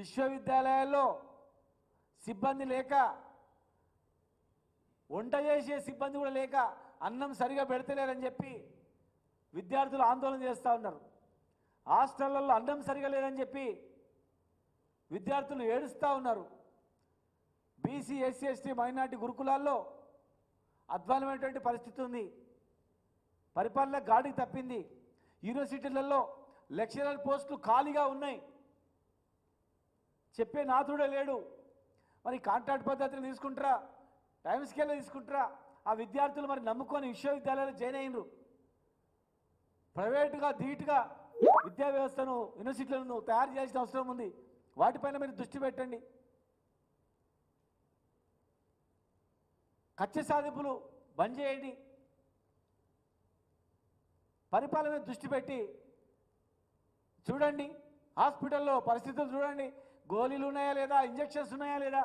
విశ్వవిద్యాలయాల్లో సిబ్బంది లేక, వంట చేసే సిబ్బంది కూడా లేక అన్నం సరిగా పెడతలేరని చెప్పి విద్యార్థులు ఆందోళన చేస్తూ ఉన్నారు. హాస్టళ్లలో అన్నం సరిగా లేదని చెప్పి విద్యార్థులు ఏడుస్తూ ఉన్నారు. బీసీ, ఎస్సీ, ఎస్టీ, మైనార్టీ గురుకులాల్లో అధ్వానమైనటువంటి పరిస్థితి ఉంది. పరిపాలన గాడికి తప్పింది. యూనివర్సిటీలలో లెక్చరర్ పోస్టులు ఖాళీగా ఉన్నాయి. చెప్పే నాథుడే లేడు. మరి కాంట్రాక్ట్ పద్ధతిని తీసుకుంటారా, టైం స్కేల్లో తీసుకుంటారా? ఆ విద్యార్థులు మరి నమ్ముకొని విశ్వవిద్యాలయాలు జాయిన్ అయినరు. ప్రైవేటుగా ధీటుగా విద్యా వ్యవస్థను, యూనివర్సిటీలను తయారు చేయాల్సిన అవసరం ఉంది. వాటిపైన మీరు దృష్టి పెట్టండి. కక్ష సాధింపులు బంద్ చేయండి. పరిపాలన మీద దృష్టి పెట్టి చూడండి. హాస్పిటల్లో పరిస్థితులు చూడండి. గోళీలు ఉన్నాయా లేదా, ఇంజెక్షన్స్ ఉన్నాయా లేదా,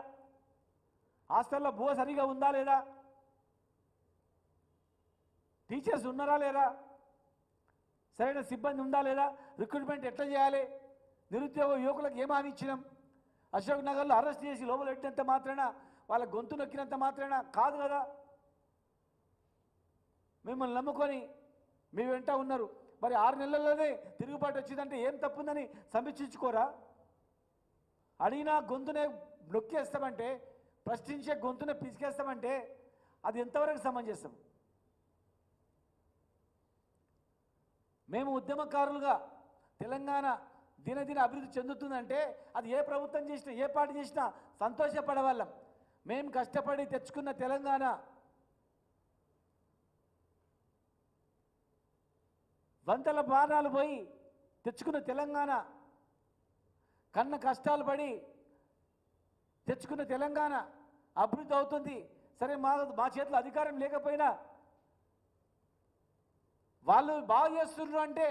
హాస్టల్లో బువ సరిగా ఉందా లేదా, టీచర్స్ ఉన్నారా లేదా, సరైన సిబ్బంది ఉందా లేదా, రిక్రూట్మెంట్ ఎట్లా చేయాలి, నిరుద్యోగ యువకులకు ఏం హామీ ఇచ్చినాం? అశోక్ నగర్లో అరెస్ట్ చేసి లోపల పెట్టినంత మాత్రాన, వాళ్ళ గొంతు నొక్కినంత మాత్రాన కాదు కదా. మిమ్మల్ని నమ్ముకొని మీ వెంట ఉన్నారు. మరి 6 నెలల్లోనే తిరుగుబాటు వచ్చిందంటే ఏం తప్పుందని సమీక్షించుకోరా? అడిగినా గొంతునే నొక్కేస్తామంటే, ప్రశ్నించే గొంతునే పిసికేస్తామంటే అది ఎంతవరకు సమంజసం? మేము ఉద్యమకారులుగా తెలంగాణ దినదిన అభివృద్ధి చెందుతుందంటే అది ఏ ప్రభుత్వం చేసినా, ఏ పార్టీ చేసినా సంతోషపడవాళ్ళం. మేము కష్టపడి తెచ్చుకున్న తెలంగాణ వంతల బాణాలు పోయి తెచ్చుకున్న తెలంగాణ, కన్న కష్టాలు పడి తెచ్చుకున్న తెలంగాణ అభివృద్ధి అవుతుంది. సరే, మా చేతిలో అధికారం లేకపోయినా వాళ్ళు బాగు చేస్తున్నారు అంటే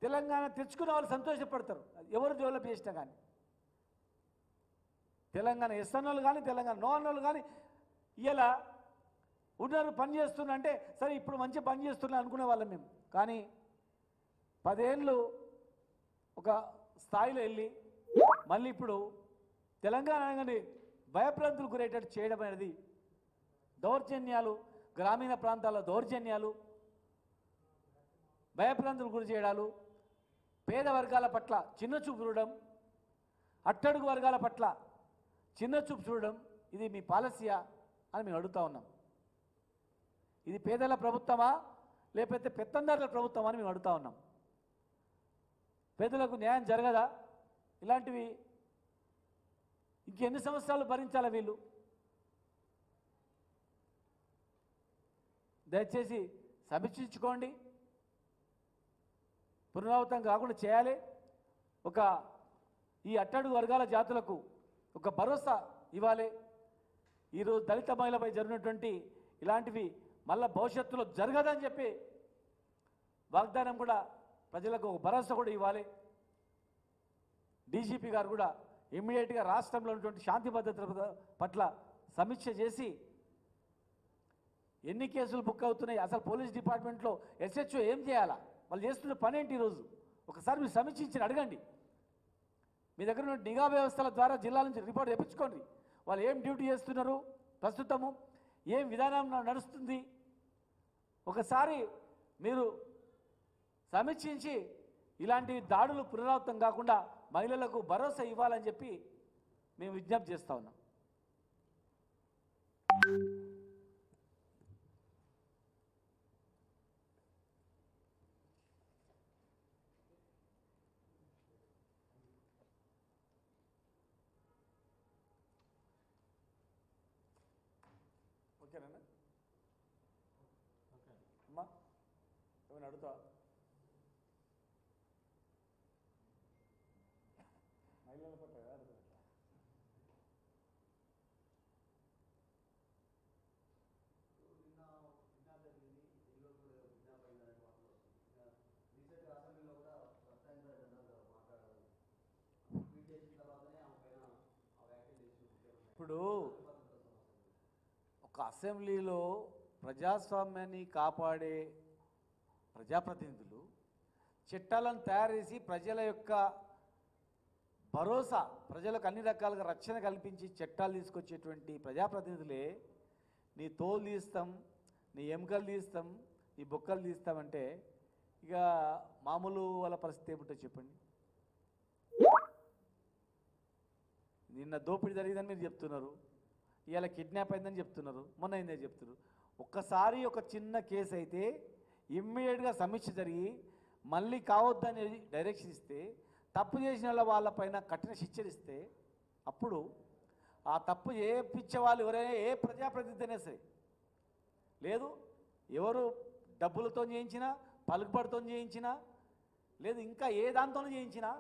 తెలంగాణ తెచ్చుకున్న వాళ్ళు సంతోషపడతారు. ఎవరు డెవలప్ చేసినా కానీ, తెలంగాణ ఎస్ అన్నోళ్ళు కానీ, తెలంగాణ నో అన్నోళ్ళు కానీ ఇలా ఉన్నారు, పని చేస్తున్నా అంటే సరే ఇప్పుడు మంచి పని చేస్తున్నా అనుకునే వాళ్ళం మేము. కానీ 10 ఏళ్ళు ఒక స్థాయిలో వెళ్ళి మళ్ళీ ఇప్పుడు తెలంగాణ అనగానే భయభ్రాంతులు గురేటట్టు చేయడం అనేది దౌర్జన్యాలు, గ్రామీణ ప్రాంతాల్లో దౌర్జన్యాలు, భయభ్రాంతులు గురి చేయడాలు, పేద వర్గాల పట్ల చిన్న చూపు చూడడం, అట్టడుగు వర్గాల పట్ల చిన్న చూపు చూడడం, ఇది మీ పాలసీయా అని మేము అడుగుతా ఉన్నాం. ఇది పేదల ప్రభుత్వమా లేకపోతే పెత్తందారుల ప్రభుత్వమా అని మేము అడుగుతా ఉన్నాం. పేదలకు న్యాయం జరగదా? ఇలాంటివి ఇంకెన్ని సంవత్సరాలు భరించాలా వీళ్ళు? దయచేసి సమీక్షించుకోండి. పునరావృతం కాకుండా చేయాలి. ఈ అట్టడుగు వర్గాల జాతులకు ఒక భరోసా ఇవ్వాలి. ఈరోజు దళిత మహిళపై జరిగినటువంటి ఇలాంటివి మళ్ళా భవిష్యత్తులో జరగదని చెప్పి వాగ్దానం కూడా, ప్రజలకు ఒక భరోసా కూడా ఇవ్వాలి. డీజీపీ గారు కూడా ఇమ్మీడియట్గా రాష్ట్రంలో ఉన్నటువంటి శాంతి భద్రతల పట్ల సమీక్ష చేసి ఎన్ని కేసులు బుక్ అవుతున్నాయి, అసలు పోలీస్ డిపార్ట్మెంట్లో ఎస్హెచ్ఓ ఏం చేయాలా, వాళ్ళు చేస్తున్న పని ఏంటి ఈరోజు ఒకసారి మీరు సమీక్షించి అడగండి. మీ దగ్గర ఉన్న నిఘా వ్యవస్థల ద్వారా జిల్లా నుంచి రిపోర్ట్ తెప్పించుకోండి. వాళ్ళు ఏం డ్యూటీ చేస్తున్నారు, ప్రస్తుతము ఏం విధానం నడుస్తుంది, ఒకసారి మీరు సమీక్షించి ఇలాంటి దాడులు పునరావృతం కాకుండా మహిళలకు భరోసా ఇవ్వాలని చెప్పి మేము విజ్ఞప్తి చేస్తూ ఉన్నాం. ఓకేనా అమ్మా? ఏమైనా అడుగుతా? మహిళల పట్ల ఇప్పుడు ఒక అసెంబ్లీలో ప్రజాస్వామ్యాన్ని కాపాడే ప్రజాప్రతినిధులు చట్టాలను తయారు చేసి ప్రజల యొక్క భరోసా ప్రజలకు అన్ని రకాలుగా రక్షణ కల్పించి చట్టాలు తీసుకొచ్చేటువంటి ప్రజాప్రతినిధులే నీ తోలు తీస్తాం, నీ ఎముకలు తీస్తాం, నీ బొక్కలు తీస్తామంటే ఇక మామూలు వాళ్ళ పరిస్థితి ఏమిటో చెప్పండి. నిన్న దోపిడీ జరిగిందని మీరు చెప్తున్నారు, ఇవాళ కిడ్నాప్ అయిందని చెప్తున్నారు, మొన్న అయిందని చెప్తున్నారు. ఒక్కసారి ఒక చిన్న కేసు అయితే ఇమ్మీడియట్గా సమీక్ష జరిగి మళ్ళీ కావద్దని డైరెక్షన్ ఇస్తే, తప్పు చేసిన వాళ్ళపైన కఠిన శిక్షరిస్తే అప్పుడు ఆ తప్పు చేయించే వాళ్ళు ఎవరైనా ఏ ప్రజాప్రతినిధి అయినా సరే, లేదు ఎవరు డబ్బులతో చేయించినా, పలుకుబడితో చేయించినా, లేదు ఇంకా ఏ దాంతోనూ చేయించినా,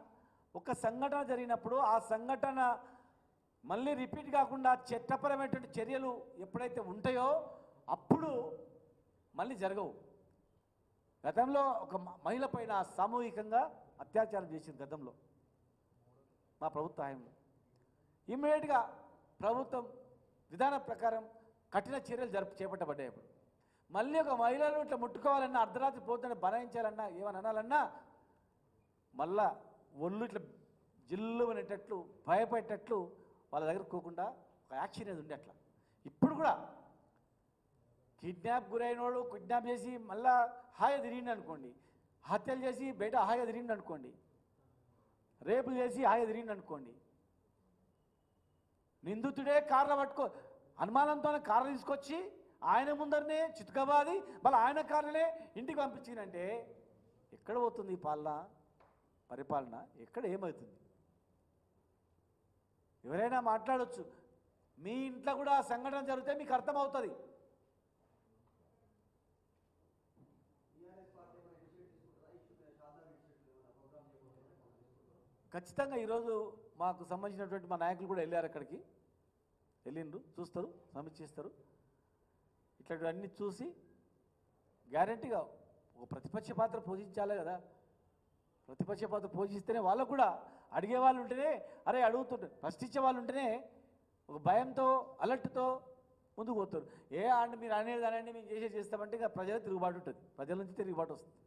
ఒక సంఘటన జరిగినప్పుడు ఆ సంఘటన మళ్ళీ రిపీట్ కాకుండా చట్టపరమైనటువంటి చర్యలు ఎప్పుడైతే ఉంటాయో అప్పుడు మళ్ళీ జరగవు. గతంలో ఒక మహిళ పైన సామూహికంగా అత్యాచారం చేసింది గతంలో మా ప్రభుత్వ హయాంలో. ఇమ్మీడియట్గా ప్రభుత్వం విధానం ప్రకారం కఠిన చర్యలు చేపట్టబడ్డాయి. అప్పుడు మళ్ళీ ఒక మహిళను ఇట్లా ముట్టుకోవాలన్నా, అర్ధరాత్రి పోతుంటే బనాయించాలన్నా, ఏమని అనాలన్నా మళ్ళా ఒళ్ళు ఇట్లా జిల్లు అనేటట్లు భయపడేటట్లు వాళ్ళ దగ్గర పోకుండా ఒక యాక్షన్ అనేది ఉండే. అట్లా ఇప్పుడు కూడా కిడ్నాప్ గురైన వాడు కిడ్నాప్ చేసి మళ్ళా హాయిగా తిరిగింది అనుకోండి, హత్యలు చేసి బయట హాయిగా తిరిగింది అనుకోండి, రేపులు చేసి హాయిగా తిరిగింది అనుకోండి, నిందితుడే కార్లు పట్టుకో అనుమానంతోనే కార్లు తీసుకొచ్చి ఆయన ముందరనే చితుకబాది మళ్ళీ ఆయన కార్లనే ఇంటికి పంపించిందంటే ఎక్కడ పోతుంది ఈ పరిపాలన? ఎక్కడ ఏమవుతుంది? ఎవరైనా మాట్లాడవచ్చు, మీ ఇంట్లో కూడా సంఘటన జరిగితే మీకు అర్థమవుతుంది. ఖచ్చితంగా ఈరోజు మాకు సంబంధించినటువంటి మా నాయకులు కూడా వెళ్ళారు, అక్కడికి వెళ్ళిండ్రు, చూస్తారు, సమీక్షిస్తారు. ఇట్లాంటివన్నీ చూసి గ్యారంటీగా ఒక ప్రతిపక్ష పాత్ర పోషించాలి కదా. ప్రతిపక్ష పాత్ర పోషిస్తేనే వాళ్ళకు కూడా అడిగే వాళ్ళు ఉంటేనే, అరే అడుగుతుంటారు, ప్రశ్నించే వాళ్ళు ఉంటేనే ఒక భయంతో అలర్ట్తో ముందుకు పోతారు. మీరు అనేది అనండి, మేము చేస్తామంటే ఇక ప్రజల తిరుగుబాటు ఉంటుంది, ప్రజల నుంచి తిరుగుబాటు వస్తుంది.